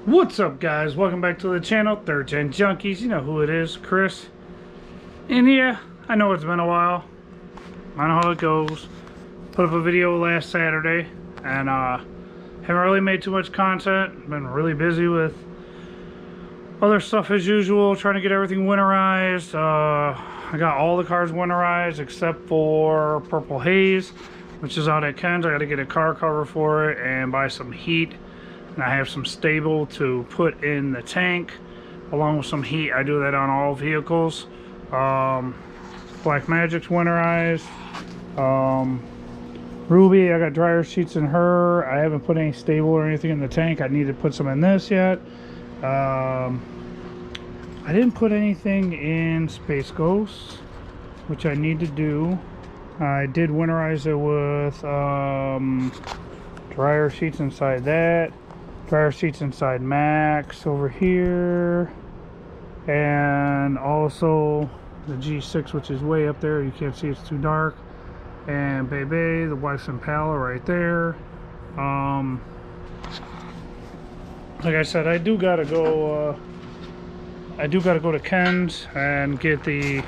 What's up, guys? Welcome back to the channel, Third Gen Junkies. You know who it is, Chris. And yeah, I know it's been a while. I know how it goes. Put up a video last Saturday, and haven't really made too much content. Been really busy with other stuff as usual, trying to get everything winterized. I got all the cars winterized except for Purple Haze, which is out at Ken's. I got to get a car cover for it and buy some heat. And I have some stable to put in the tank along with some heat. I do that on all vehicles. Black Magic's winterized. Ruby, I got dryer sheets in her. I haven't put any stable or anything in the tank. I need to put some in this yet. I didn't put anything in Space Ghost, which I need to do. I did winterize it with dryer sheets inside that. Dryer sheets inside Max over here, and also the G6, which is way up there. You can't see, it's too dark. And Bebe, the wife's Impala right there. Like I said, I do gotta go to Ken's and get the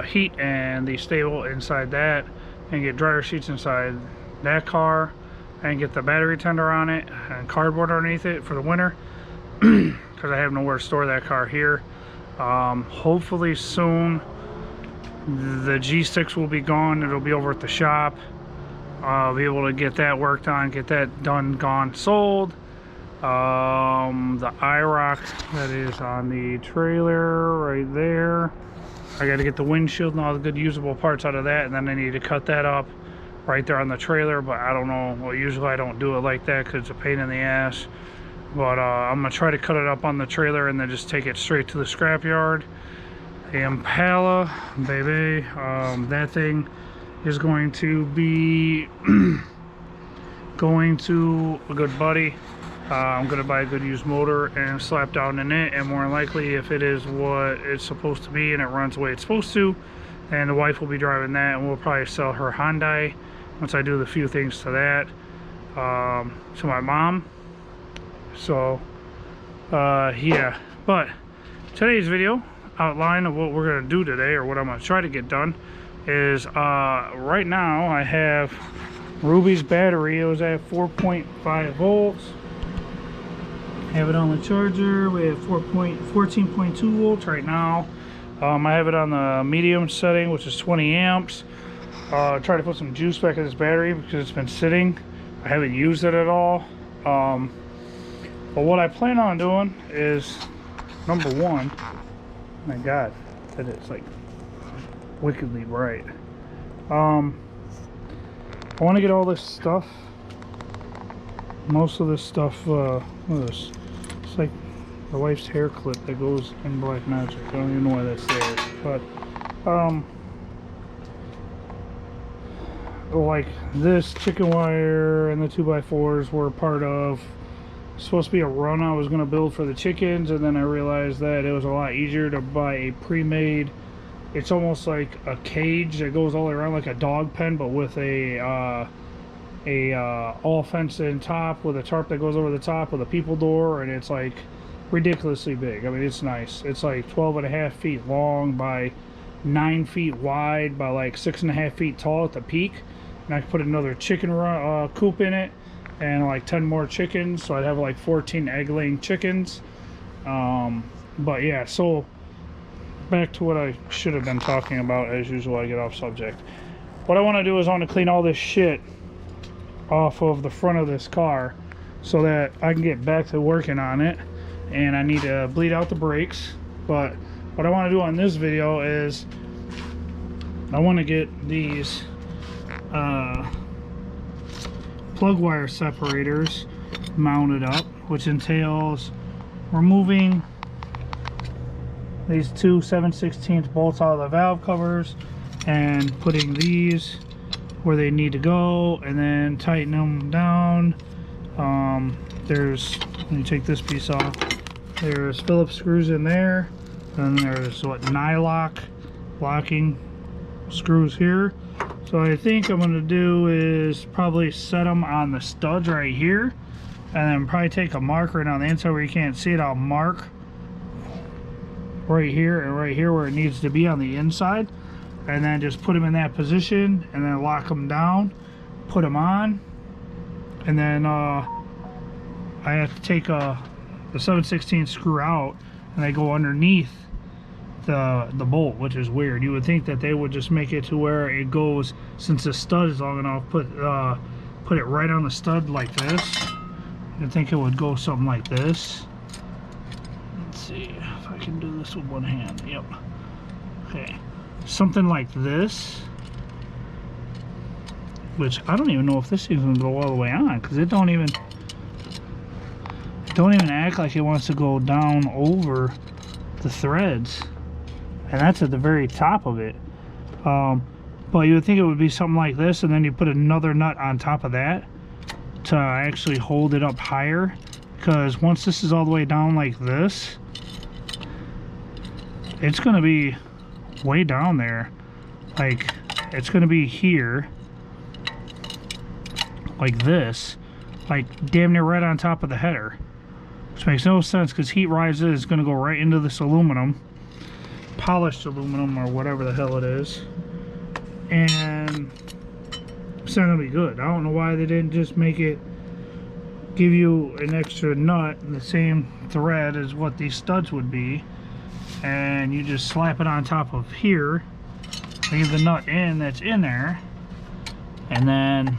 heat and the stable inside that, and get dryer sheets inside that car, and get the battery tender on it and cardboard underneath it for the winter, because I have nowhere to store that car here. Hopefully soon the G6 will be gone. It'll be over at the shop. I'll be able to get that worked on, get that done, gone, sold. The IROC that is on the trailer right there, I got to get the windshield and all the good usable parts out of that, and then I need to cut that up right there on the trailer. But I don't know, well, usually I don't do it like that because it's a pain in the ass. But I'm gonna try to cut it up on the trailer and then just take it straight to the scrapyard. The Impala, baby, that thing is going to be going to a good buddy. I'm gonna buy a good used motor and slap down in it, and more likely, if it is what it's supposed to be and it runs the way it's supposed to, and the wife will be driving that, and we'll probably sell her Hyundai once I do the few things to that, to my mom. So yeah, but today's video outline of what we're gonna do today, or what I'm gonna try to get done, is right now I have Ruby's battery. It was at 4.5 volts. Have it on the charger. We have 14.2 volts right now. I have it on the medium setting, which is 20 amps. Try to put some juice back in this battery because it's been sitting. I haven't used it at all. But what I plan on doing is, number one, my God, that is like wickedly bright. I want to get all this stuff. Most of this stuff. Look at this. It's like the wife's hair clip that goes in Black Magic. I don't even know why that's there, but like this chicken wire and the 2x4s were part of supposed to be a run I was going to build for the chickens, and then I realized that it was a lot easier to buy a pre-made. It's almost like a cage that goes all the way around, like a dog pen, but with a all fenced in top with a tarp that goes over the top with a people door, and it's like ridiculously big. I mean, it's nice. It's like 12.5 feet long by 9 feet wide by like 6.5 feet tall at the peak, and I could put another chicken coop in it and like 10 more chickens, so I'd have like 14 egg-laying chickens. But yeah, so back to what I should have been talking about. As usual, I get off subject. What I want to do is I want to clean all this shit off of the front of this car so that I can get back to working on it, and I need to bleed out the brakes. But what I want to do on this video is I want to get these plug wire separators mounted up, which entails removing these two 7/16 bolts out of the valve covers and putting these where they need to go, and then tighten them down. Let me take this piece off. There's Phillips screws in there, and there's what, nylock locking screws here. So I think I'm going to do is probably set them on the studs right here, and then probably take a marker, and on the inside where you can't see it, I'll mark right here and right here where it needs to be on the inside, and then just put them in that position, and then lock them down, put them on, and then I have to take the 7/16 screw out, and they go underneath the bolt, which is weird. You would think that they would just make it to where it goes, since the stud is long enough, put it right on the stud like this. You'd think it would go something like this. Let's see if I can do this with one hand. Yep. Okay. Something like this. Which I don't even know if this even go all the way on, because it don't even act like it wants to go down over the threads, and that's at the very top of it. But you would think it would be something like this, and then you put another nut on top of that to actually hold it up higher, because once this is all the way down like this, it's going to be way down there. Like, it's going to be here like this, like damn near right on top of the header, which makes no sense, because heat rises is going to go right into this aluminum, polished aluminum or whatever the hell it is, and it's not going to be good. I don't know why they didn't just make it, give you an extra nut in the same thread as what these studs would be, and you just slap it on top of here, leave the nut in that's in there, and then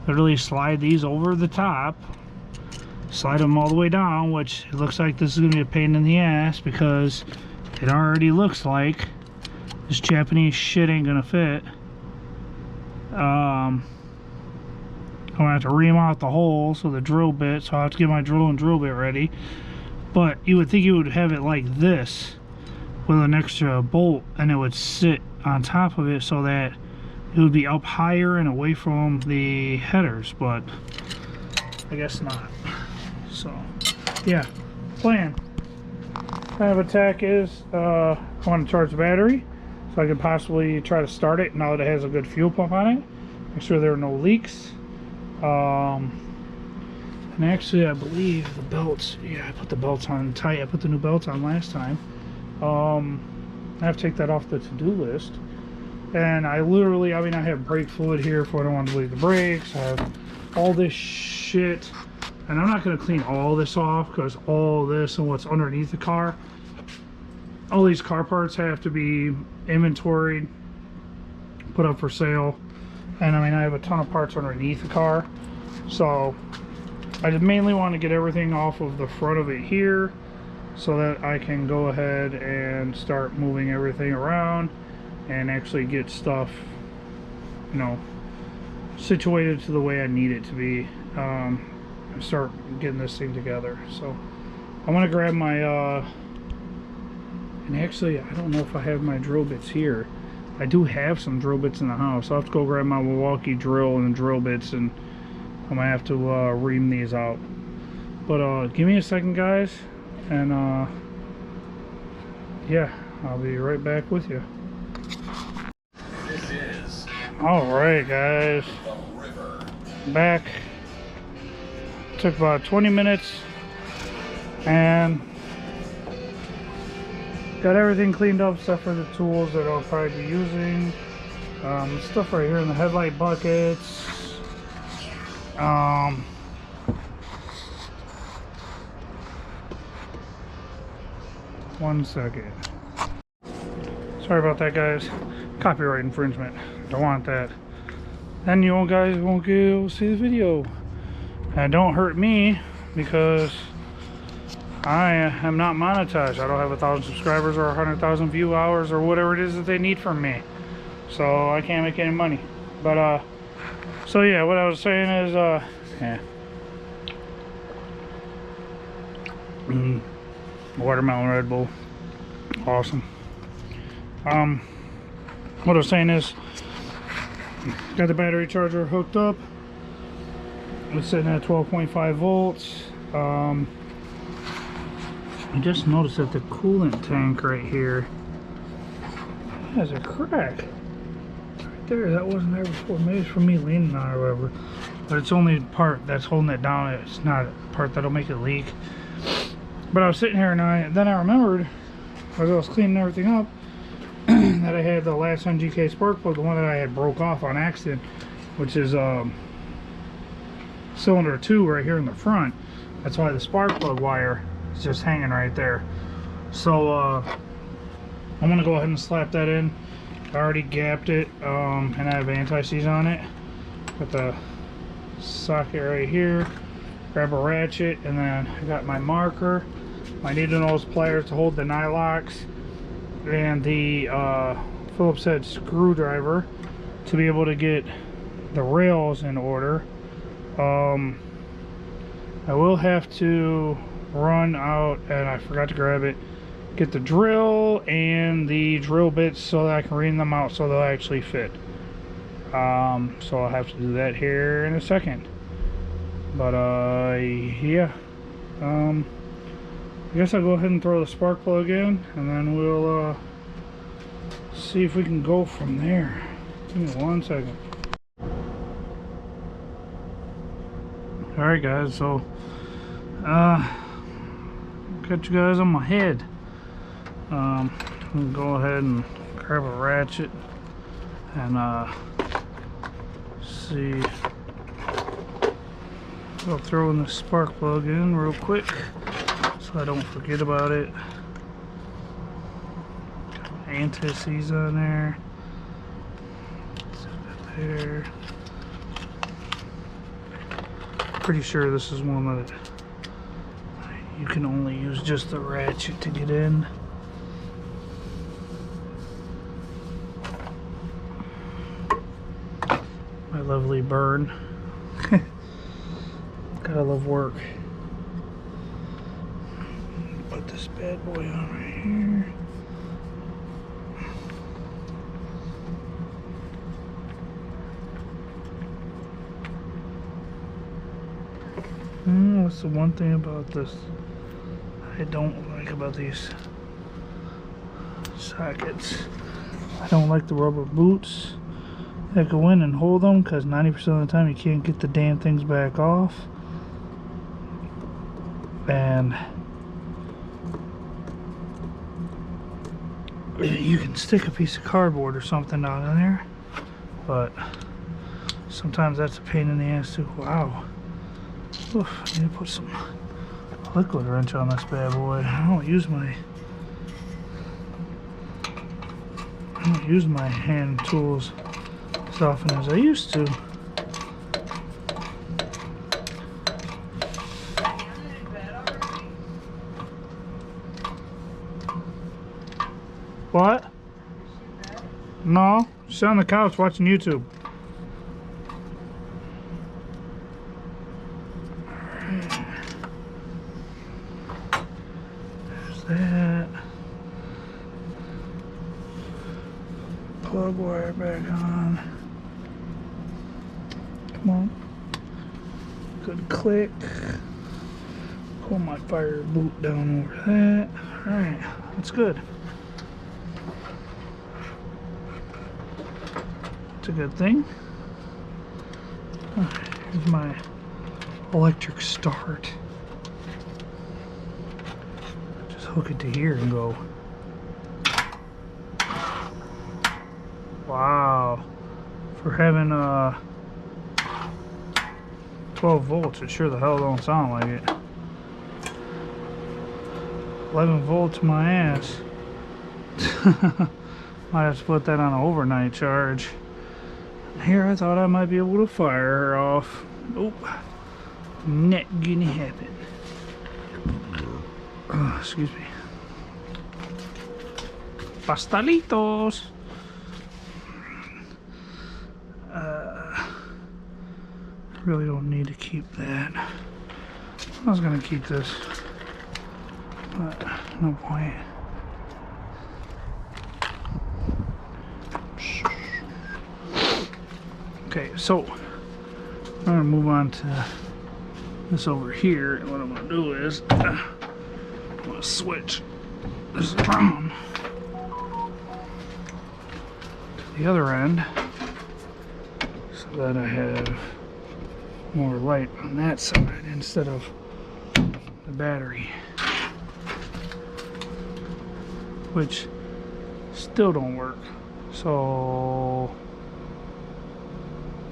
literally slide these over the top, slide them all the way down, which it looks like this is going to be a pain in the ass, because it already looks like this Japanese shit ain't going to fit. I'm going to have to ream out the holes with a drill bit, so I'll have to get my drill and drill bit ready. But you would think you would have it like this with an extra bolt, and it would sit on top of it so that it would be up higher and away from the headers, but I guess not. So yeah, plan of attack is I want to charge the battery so I can possibly try to start it now that it has a good fuel pump on it, make sure there are no leaks. And actually I believe the belts, yeah, I put the belts on tight. I put the new belts on last time. I have to take that off the to-do list. And I literally, I mean, I have brake fluid here for when I want to bleed the brakes. I have all this shit, and I'm not going to clean all this off, because all this and what's underneath the car, all these car parts have to be inventoried, put up for sale. And I mean, I have a ton of parts underneath the car, so I just mainly want to get everything off of the front of it here, so that I can go ahead and start moving everything around and actually get stuff, you know, situated to the way I need it to be, and start getting this thing together. So I'm gonna grab my and actually I don't know if I have my drill bits here. I do have some drill bits in the house. I'll have to go grab my Milwaukee drill and drill bits, and I'm gonna have to ream these out. But give me a second, guys, and yeah, I'll be right back with you. Alright, guys, back. Took about 20 minutes and got everything cleaned up except for the tools that I'll probably be using. Stuff right here in the headlight buckets. One second. Sorry about that, guys. Copyright infringement. Don't want that. Then you guys won't get able to see the video. And don't hurt me, because I am not monetized. I don't have 1,000 subscribers or 100,000 view hours or whatever it is that they need from me. So I can't make any money. But so yeah, what I was saying is yeah. Watermelon Red Bull. Awesome. What I was saying is, got the battery charger hooked up. It's sitting at 12.5 volts. I just noticed that the coolant tank right here has a crack right there. That wasn't there before. Maybe it's from me leaning on it or whatever. But it's only part that's holding it down. It's not a part that'll make it leak. But I was sitting here and then I remembered, as I was cleaning everything up, that I had the last NGK spark plug, the one that I had broke off on accident, which is cylinder 2 right here in the front. That's why the spark plug wire is just hanging right there. So I'm gonna go ahead and slap that in. I already gapped it, and I have anti-seize on it. Got the socket right here. Grab a ratchet, and then I got my marker, my needle nose pliers to hold the nylocks, and the Phillips head screwdriver to be able to get the rails in order. I will have to run out, and I forgot to grab it, get the drill and the drill bits so that I can ream them out so they'll actually fit. So I'll have to do that here in a second. But yeah, I guess I'll go ahead and throw the spark plug in, and then we'll see if we can go from there. Give me 1 second. Alright guys, so got you guys on my head. I'm gonna go ahead and grab a ratchet and see. I'll throw in the spark plug in real quick so I don't forget about it. Got my anti-seize on there. Set that there. Pretty sure this is one that you can only use just the ratchet to get in. My lovely burn. Gotta love work. Put this bad boy on right here. What's the one thing about this I don't like about these sockets? I don't like the rubber boots that go in and hold them, because 90% of the time you can't get the damn things back off. And you can stick a piece of cardboard or something down in there, but sometimes that's a pain in the ass too. Wow. Oof, I need to put some liquid wrench on this bad boy. I don't use my hand tools as often as I used to. What? No, she's on the couch watching YouTube. There's that. Plug wire back on. Come on. Good click. Pull my fire boot down over that. Alright, that's good. It's a good thing. Here's my electric start. Just hook it to here and go. Wow. For having 12 volts, it sure the hell don't sound like it. 11 volts my ass. Might have to put that on an overnight charge. Here I thought I might be able to fire her off. Nope. Not gonna happen. Oh, excuse me. Pastelitos. Really don't need to keep that. I was gonna keep this, but no point. Okay, so I'm gonna move on to this over here, and what I'm gonna do is I'm gonna switch this around to the other end so that I have more light on that side instead of the battery, which still don't work. So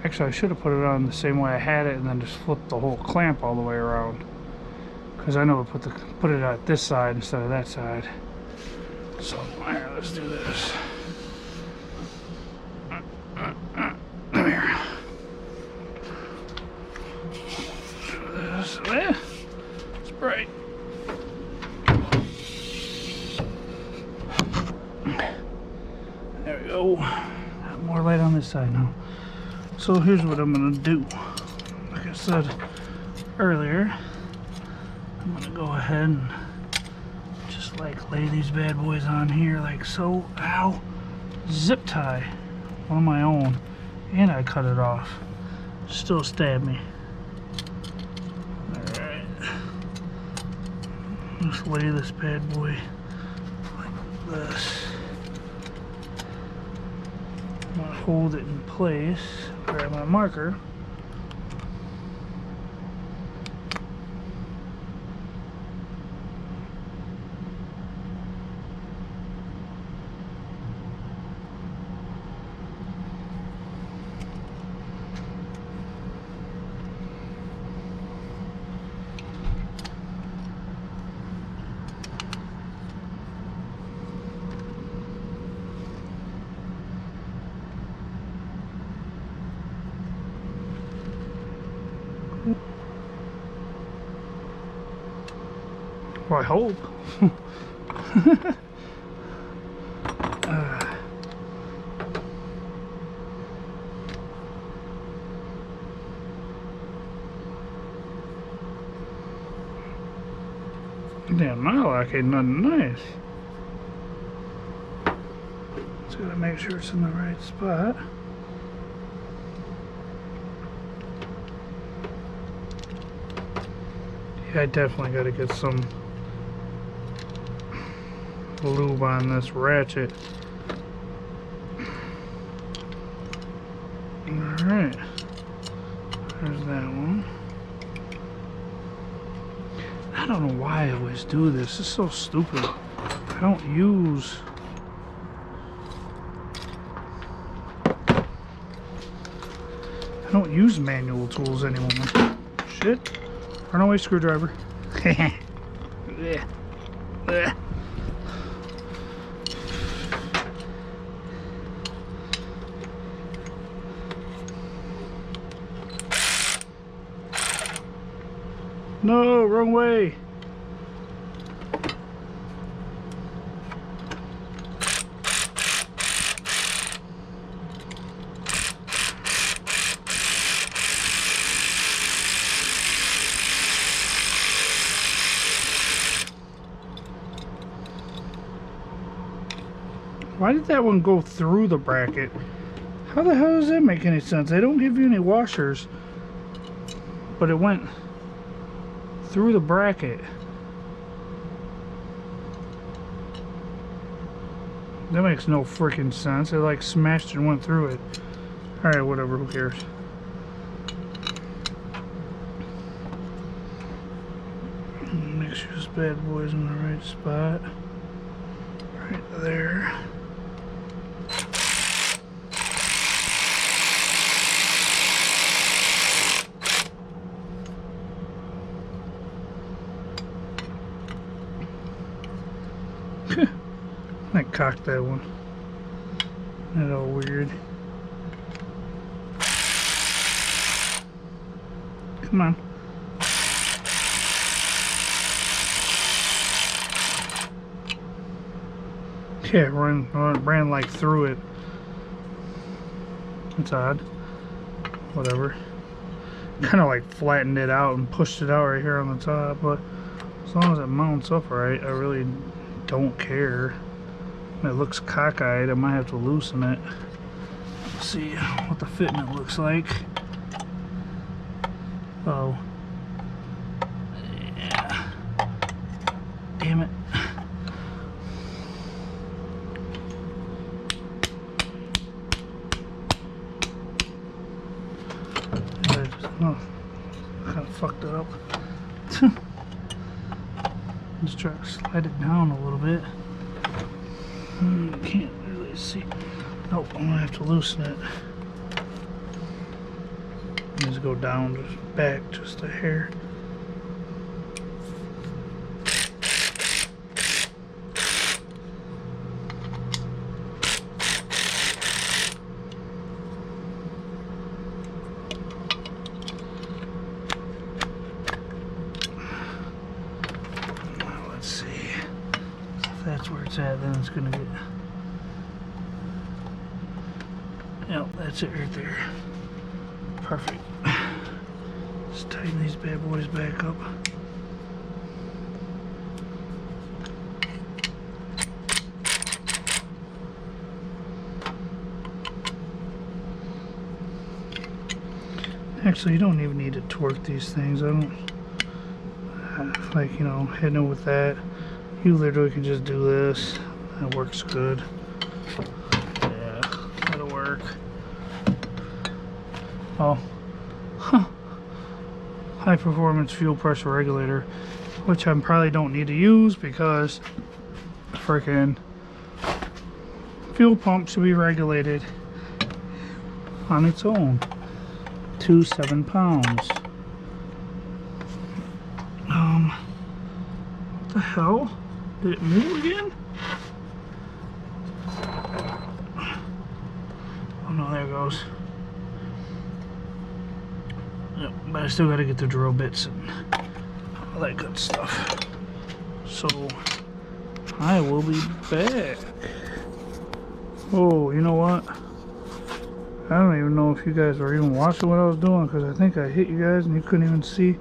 actually I should have put it on the same way I had it and then just flipped the whole clamp all the way around, because I know I put it at this side instead of that side. So alright, let's do this. Come here. This way. It's bright. There we go. Got more light on this side now. So here's what I'm gonna do. Like I said earlier, I'm gonna go ahead and just like lay these bad boys on here like so. Ow! Zip tie. One of my own. And I cut it off. Still stabbed me. Alright. Just lay this bad boy like this. I'm gonna hold it in place. Grab my marker. Well, I hope. Damn, my lock ain't nothing nice. Just gotta make sure it's in the right spot. Yeah, I definitely gotta get some lube on this ratchet. Alright, there's that one. I don't know why I always do this. It's so stupid. I don't use manual tools anymore. Shit. Run away, screwdriver. No, wrong way. Why did that one go through the bracket? How the hell does that make any sense? They don't give you any washers, but it went through the bracket. That makes no freaking sense. It like smashed and went through it. Alright, whatever, who cares? Make sure this bad boy's in the right spot. Right there. I cocked that one. That's all weird. Come on. Yeah, ran like through it. It's odd. Whatever. Kind of like flattened it out and pushed it out right here on the top, but as long as it mounts up right, I really don't care. It looks cockeyed. I might have to loosen it. see what the fitment looks like. Oh. Yeah. Damn it. Oh, kind of fucked it up. Just try to slide it down a little bit. Can't really see. Nope, I'm gonna have to loosen it. Just go down, just back, just a hair. Now let's see. If that's where it's at, then it's gonna get. Yep, that's it right there. Perfect. Just tighten these bad boys back up. Actually, you don't even need to torque these things. I don't like, you know, hitting it with that. You literally can just do this. That works good. Yeah, that'll work. Oh, high performance fuel pressure regulator, which I probably don't need to use because freaking fuel pump should be regulated on its own to 7 pounds. What the hell? Did it move again? Oh no, there it goes. Yep, but I still gotta get the drill bits and all that good stuff. So I will be back. Oh, you know what? I don't even know if you guys were even watching what I was doing, because I think I hit you guys and you couldn't even see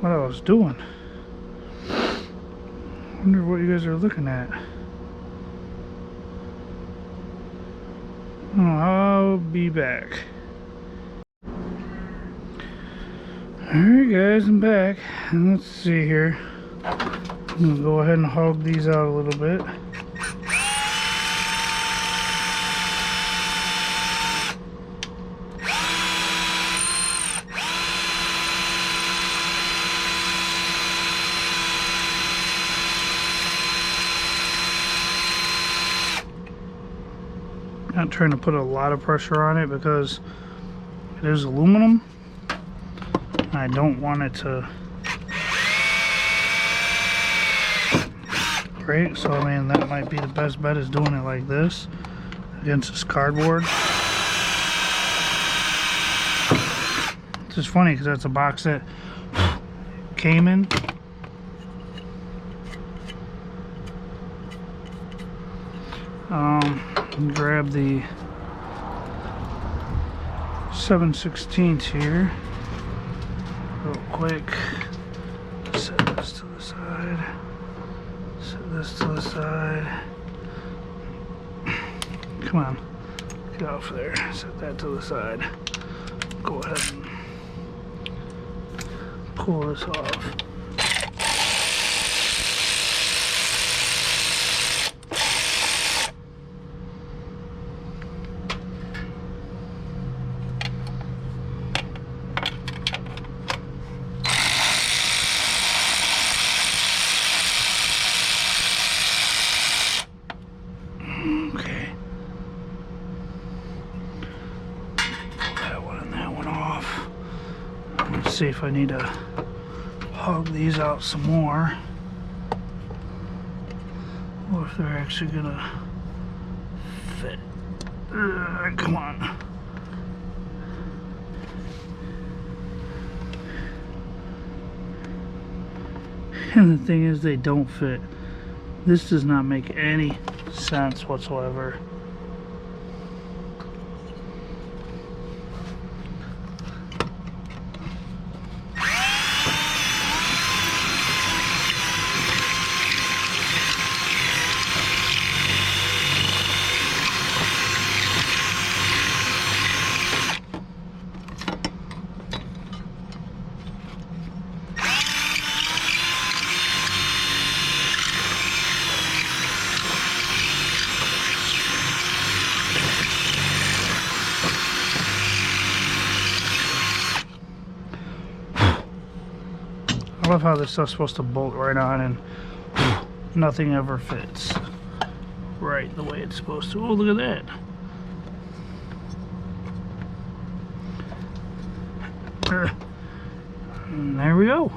what I was doing. I wonder what you guys are looking at. Oh, I'll be back. Alright guys, I'm back. And let's see here. I'm going to go ahead and hog these out a little bit. Not trying to put a lot of pressure on it because it is aluminum. I don't want it to break, so I mean that might be the best bet, is doing it like this against this cardboard. It's just funny because that's a box that came in. Grab the 7/16 here real quick. Set this to the side. Set this to the side. Come on, get off there. Set that to the side. Go ahead and pull this off. See if I need to hog these out some more, or if they're actually gonna fit. Come on. And the thing is, they don't fit. This does not make any sense whatsoever. love how this stuff's supposed to bolt right on and nothing ever fits right the way it's supposed to. Oh, look at that. And there we go.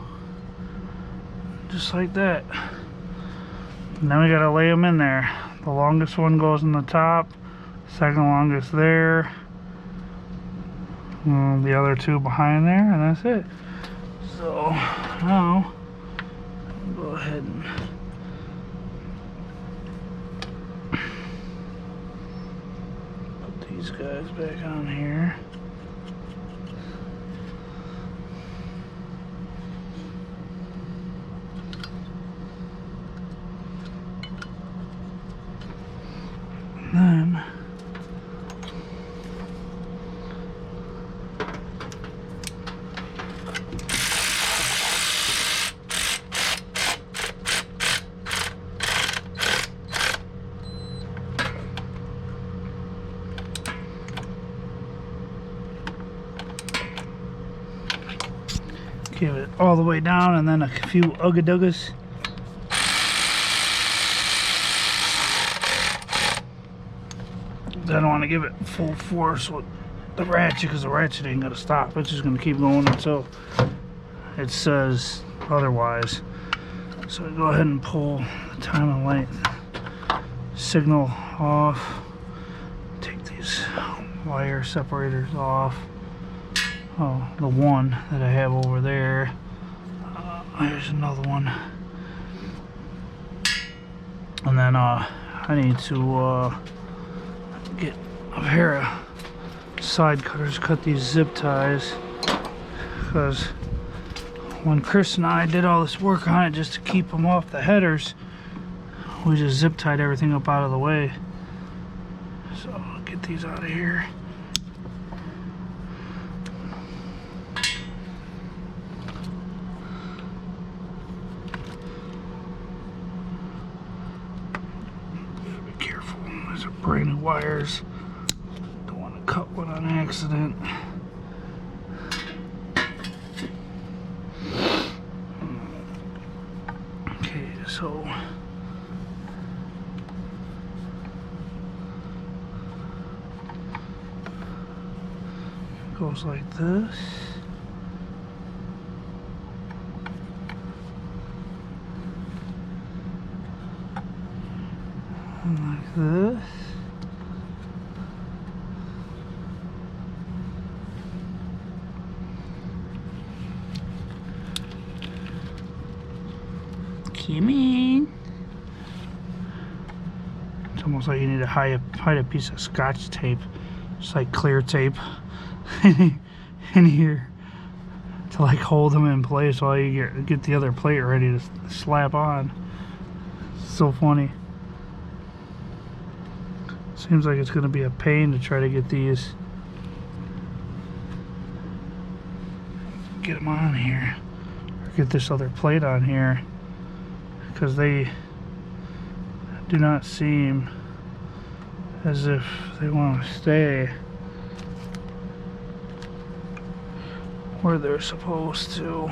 Just like that. And then we gotta lay them in there. The longest one goes in the top, second longest there, and the other two behind there, and that's it. So now I'll go ahead and put these guys back on here. Then give it all the way down, and then a few ugga-duggas. I don't want to give it full force with the ratchet, because the ratchet ain't gonna stop. It's just gonna keep going until it says otherwise. So I go ahead and pull the time and length signal off. Take these wire separators off. Oh, the one that I have over there. There's another one. And then I need to get a pair of side cutters, cut these zip ties, because when Chris and I did all this work on it just to keep them off the headers, we just zip tied everything up out of the way. So I'll get these out of here. Be careful, these are brand new wires. Don't want to cut one on accident. Okay, so it goes like this. And like this. Come in. It's almost like you need to hide a piece of Scotch tape, just like clear tape, in here to like hold them in place while you get the other plate ready to slap on. It's so funny. Seems like it's going to be a pain to try to get these, get them on here, or get this other plate on here, because they do not seem as if they want to stay where they're supposed to.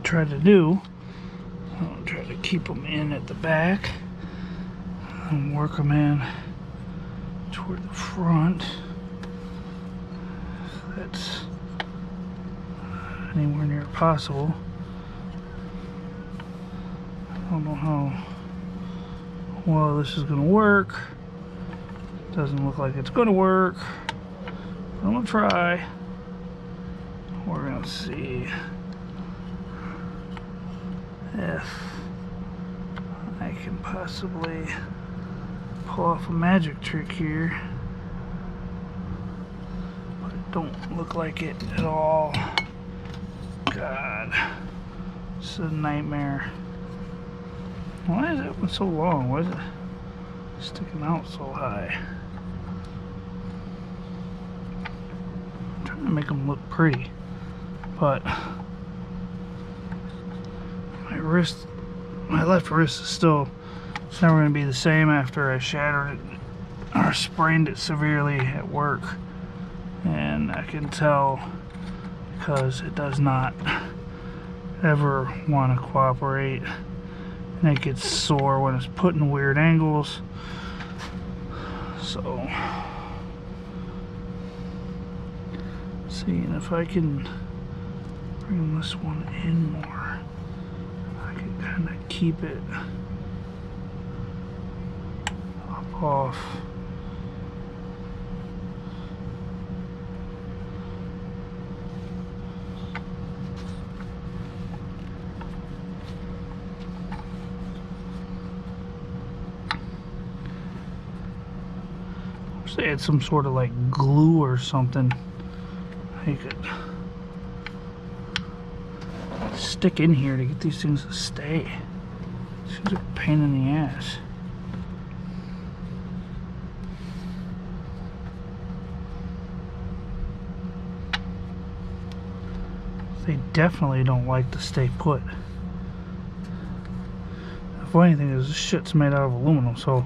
Try to do, I'll try to keep them in at the back and work them in toward the front. If that's anywhere near possible. I don't know how well this is going to work. Doesn't look like it's going to work. I'm going to try. We're going to see if I can possibly pull off a magic trick here, but it don't look like it at all. God, this is a nightmare. Why is that one so long? Why is it sticking out so high? I'm trying to make them look pretty, but my wrist my left wrist is still, it's never going to be the same after I shattered it or sprained it severely at work. And I can tell because it does not ever want to cooperate, and it gets sore when it's put in weird angles. So seeing if I can bring this one in more, I can kind of keep it up off. They had some sort of like glue or something you could stick in here to get these things to stay. Seems like a pain in the ass. They definitely don't like to stay put. The funny thing is, this shit's made out of aluminum, so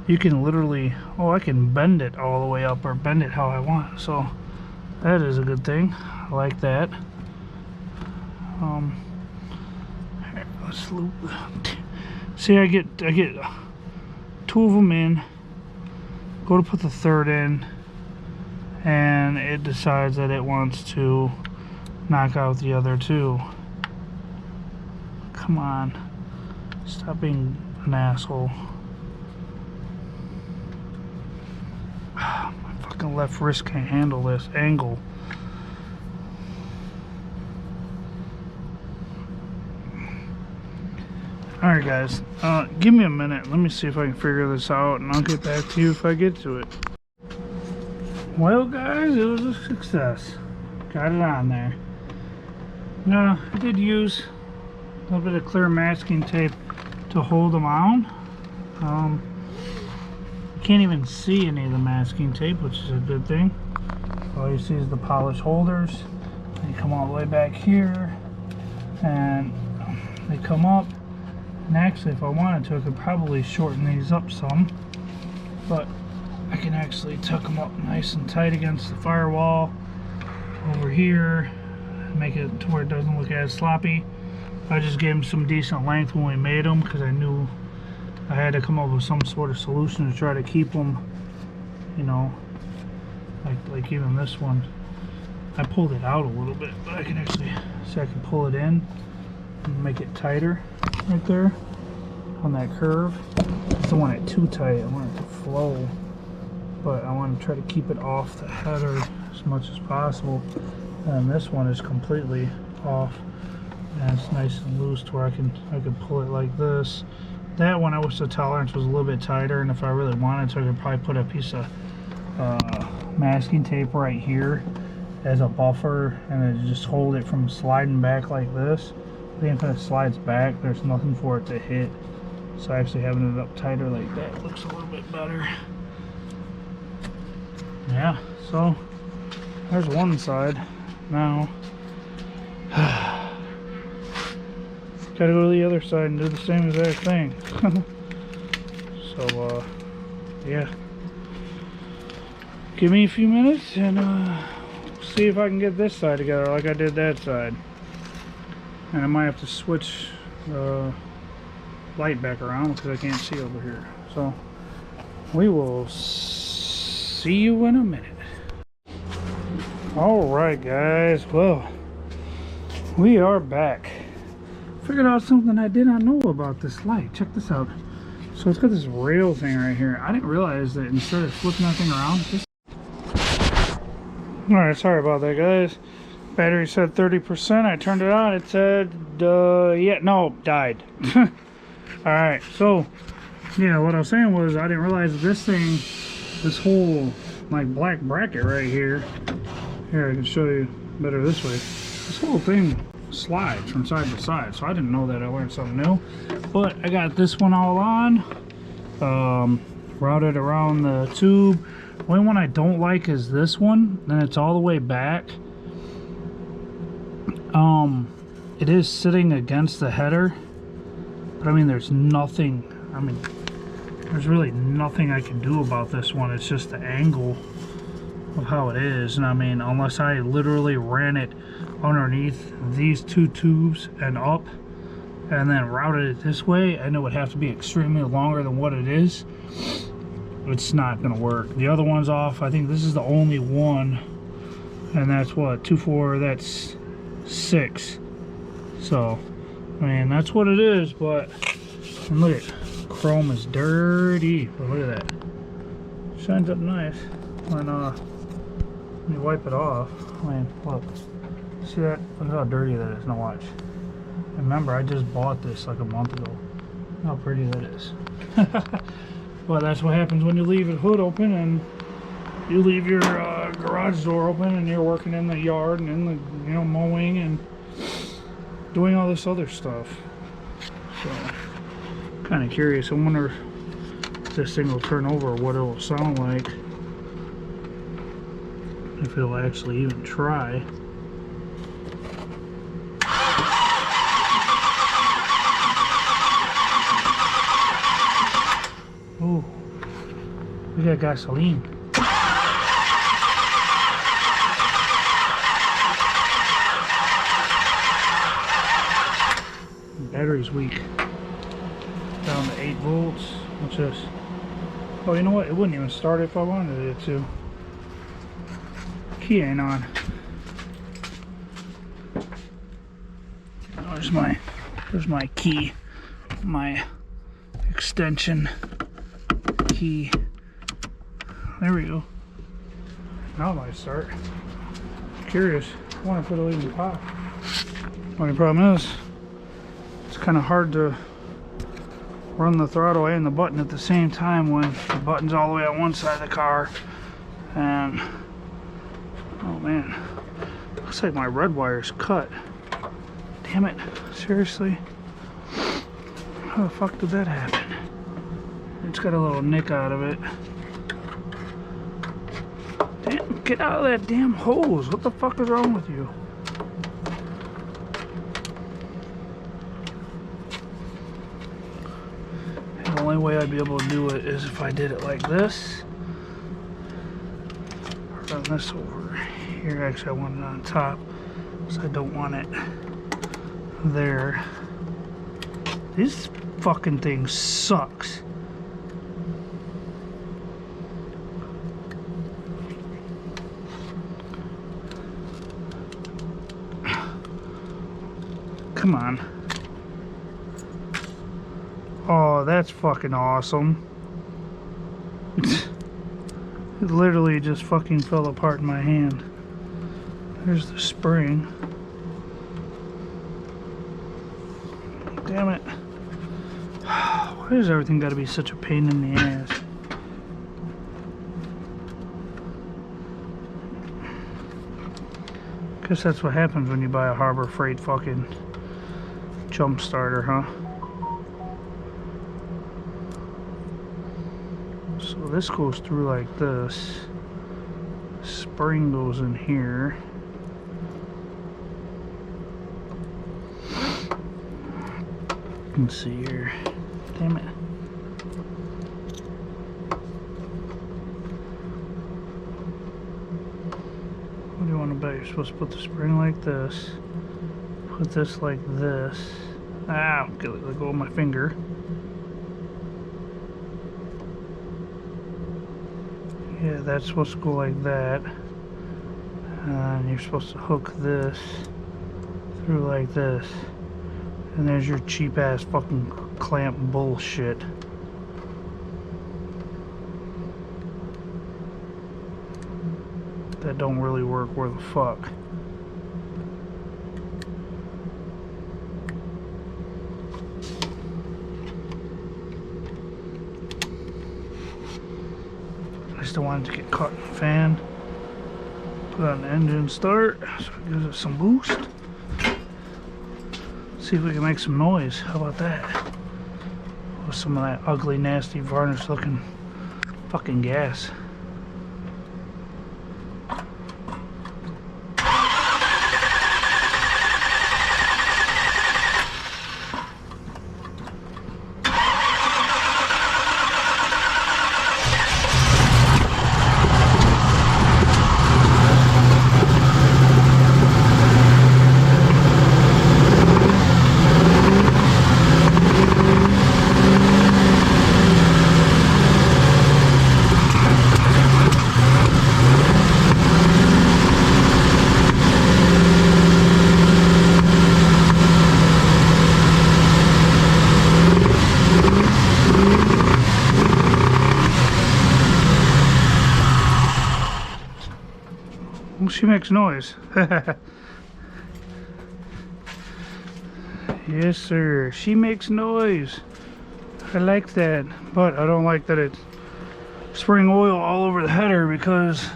you can literally, oh, I can bend it all the way up or bend it how I want. So that is a good thing. I like that. Here, let's loop. See, I get two of them in. Go to put the third in, and it decides that it wants to knock out the other two. Come on, stop being an asshole. My fucking left wrist can't handle this angle. Alright guys, give me a minute. Let me see if I can figure this out, and I'll get back to you if I get to it. Well guys, it was a success. Got it on there. Now, I did use a little bit of clear masking tape to hold them on. Can't even see any of the masking tape, which is a good thing. All you see is the polished holders. They come all the way back here, and they come up. And actually, if I wanted to, I could probably shorten these up some, but I can actually tuck them up nice and tight against the firewall over here, make it to where it doesn't look as sloppy. I just gave them some decent length when we made them, because I knew I had to come up with some sort of solution to try to keep them, you know, like even this one. I pulled it out a little bit, but I can actually see I can pull it in and make it tighter right there on that curve. I don't want it too tight, I want it to flow, but I want to try to keep it off the header as much as possible. And this one is completely off, and it's nice and loose to where I can pull it like this. That one, I wish the tolerance was a little bit tighter, and if I really wanted to, I could probably put a piece of masking tape right here as a buffer, and then just hold it from sliding back like this. I think if it slides back, there's nothing for it to hit. So actually having it up tighter like that looks a little bit better. Yeah, so there's one side. Now gotta go to the other side and do the same exact thing. So yeah, give me a few minutes and see if I can get this side together like I did that side. And I might have to switch the light back around because I can't see over here. So we will see you in a minute. Alright guys, well, we are back. Figured out something I did not know about this light. Check this out. So it's got this rail thing right here. I didn't realize that instead of flipping that thing around, alright, sorry about that guys. Battery said 30%. I turned it on. It said, yeah, no, died. Alright, so, yeah, what I was saying was I didn't realize that this thing, this whole, like, black bracket right here, here, I can show you better this way. This whole thing slides from side to side, so I didn't know that. I learned something new. But I got this one all on, routed around the tube. The only one I don't like is this one, and it's all the way back. It is sitting against the header, But I mean, there's nothing, I mean, there's really nothing I can do about this one. It's just the angle of how it is. And I mean, unless I literally ran it underneath these two tubes and up and then routed it this way, and it would have to be extremely longer than what it is, it's not gonna work. The other one's off. I think this is the only one, and that's what, 2, 4, that's 6. So I mean, that's what it is. But and look at, chrome is dirty, but look at that, shines up nice when you wipe it off. I mean, look, see that? Look how dirty that is. Now watch. Remember, I just bought this like a month ago. Look how pretty that is. Well, that's what happens when you leave the hood open and you leave your garage door open and you're working in the yard and in the, you know, mowing and doing all this other stuff. So, kind of curious. I wonder if this thing will turn over or what it will sound like. If it'll actually even try. Oh, we got gasoline. Battery's weak. Down to 8 volts. What's this? Oh, you know what? It wouldn't even start if I wanted it to. Key ain't on. Oh, there's my key. My extension key. There we go. Now it might start. Curious. I wonder if it'll even pop. Only problem is, it's kind of hard to run the throttle and the button at the same time when the button's all the way on one side of the car. And oh man, looks like my red wire's cut. Damn it, seriously? How the fuck did that happen? It's got a little nick out of it. Damn, get out of that damn hose. What the fuck is wrong with you? The only way I'd be able to do it is if I did it like this. Run this over here. Actually, I want it on top, so I don't want it there. This fucking thing sucks. Come on. Oh, that's fucking awesome. It literally just fucking fell apart in my hand. There's the spring. Damn it. Why does everything gotta be such a pain in the ass? Guess that's what happens when you buy a Harbor Freight fucking jump starter, huh? So this goes through like this. Spring goes in here. Let's see here. Damn it. What do you want to bet? You're supposed to put the spring like this. Put this like this. Ah, okay, let go of my finger. Yeah, that's supposed to go like that. And you're supposed to hook this through like this. And there's your cheap ass fucking clamp bullshit. That don't really work worth a fuck. I still wanted to get caught in the fan. Put on the engine start so it gives it some boost. See if we can make some noise. How about that? With some of that ugly, nasty, varnish looking fucking gas. she makes noise. Yes, sir. She makes noise. I like that, but I don't like that it's spraying oil all over the header because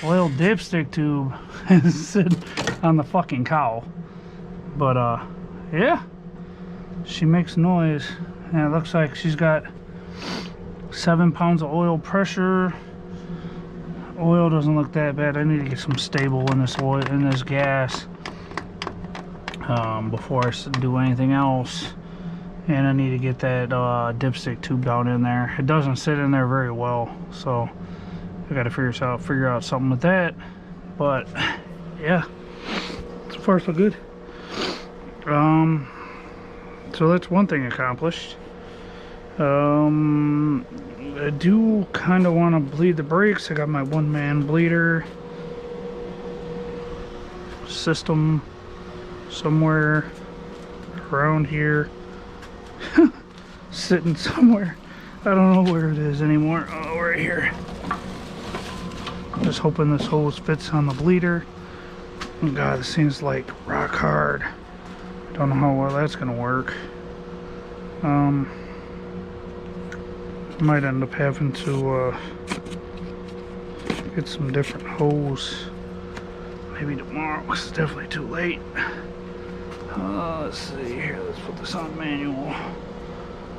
oil dipstick tube is sitting on the fucking cowl. But yeah, she makes noise, and it looks like she's got 7 pounds of oil pressure. Oil doesn't look that bad. I need to get some stable in this oil, in this gas, before I do anything else. And I need to get that dipstick tube down in there. It doesn't sit in there very well, so I got to figure out something with that. But yeah, so far so good. So that's one thing accomplished. I do kind of want to bleed the brakes. I got my one-man bleeder system somewhere around here. Sitting somewhere. I don't know where it is anymore. Oh, right here. I'm just hoping this hose fits on the bleeder. Oh God, this thing's like rock hard. Don't know how well that's gonna work. Might end up having to get some different hose. Maybe tomorrow, because it's definitely too late. Let's see here. Let's put this on manual.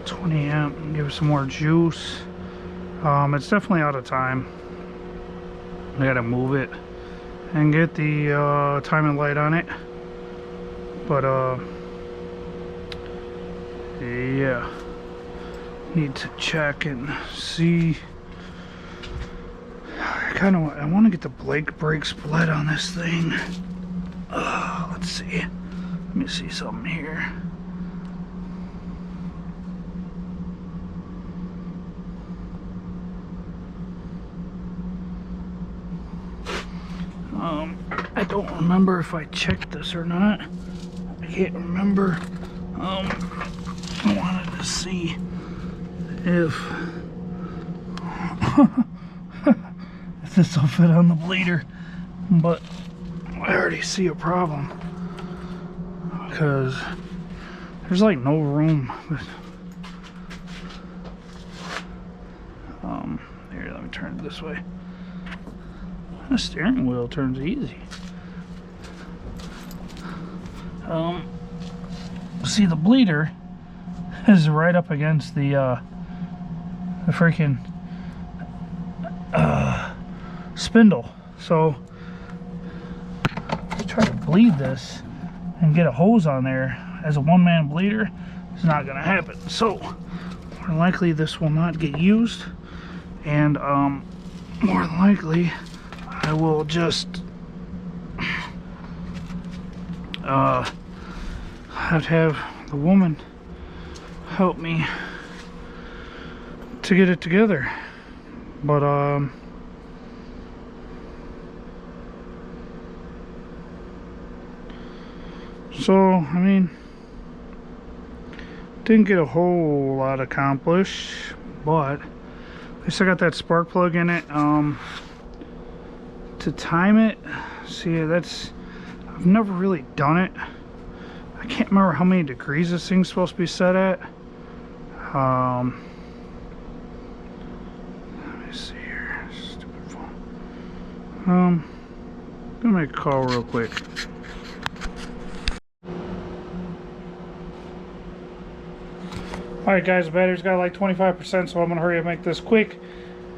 20 amp, and give it some more juice. It's definitely out of time. I gotta move it and get the timing light on it. But yeah, need to check and see. I want to get the brakes bled on this thing. Let's see. Let me see something here. I don't remember if I checked this or not. I can't remember. I wanted to see if if this will fit on the bleeder, but I already see a problem because there's like no room. Here, let me turn it this way. The steering wheel turns easy. See, the bleeder is right up against the freaking spindle. So to try to bleed this and get a hose on there as a one-man bleeder is not gonna happen. So more than likely this will not get used, and more than likely I will just have to have the woman help me to get it together. But so I mean, didn't get a whole lot accomplished, but at least I got that spark plug in it. To time it, see, I've never really done it. I can't remember how many degrees this thing's supposed to be set at. Let me see here. Stupid phone. I'm gonna make a call real quick. Alright guys, the battery's got like 25%, so I'm gonna hurry up and make this quick.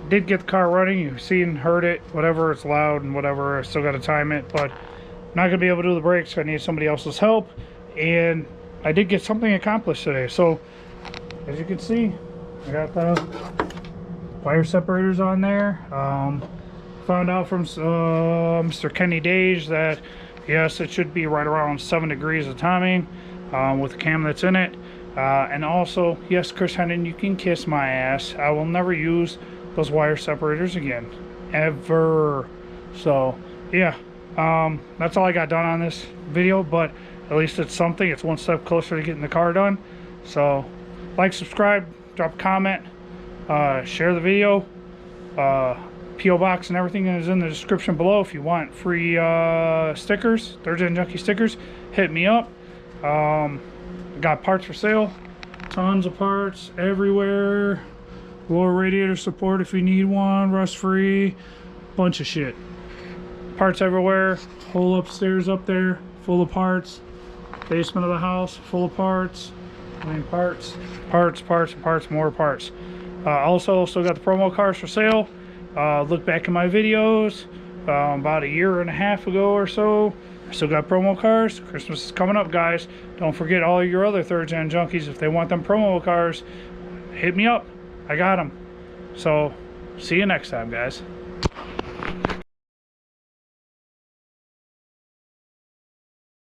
Did get the car running. You've seen, heard it, whatever. It's loud and whatever. I still got to time it, but I'm not gonna be able to do the brakes. I need somebody else's help, and I did get something accomplished today. So as you can see, I got the wire separators on there. Found out from Mr. Kenny Dage that yes, it should be right around 7 degrees of timing with the cam that's in it. And also, yes, Chris Hendon, you can kiss my ass. I will never use those wire separators again, ever. So yeah, that's all I got done on this video, but at least it's something. It's one step closer to getting the car done. So like, subscribe, drop a comment, share the video. P.O. box and everything is in the description below. If you want free stickers, Third Gen Junkie stickers, hit me up. Got parts for sale, tons of parts everywhere. Lower radiator support if you need one, rust free, bunch of shit. Parts everywhere. Whole upstairs up there full of parts. Basement of the house full of parts. I mean, parts, more parts. Also still got the promo cards for sale. Look back in my videos about a year and a half ago or so. I still got promo cards. Christmas is coming up, guys. Don't forget all your other Third Gen Junkies. If they want them promo cards, hit me up. I got them. So see you next time, guys.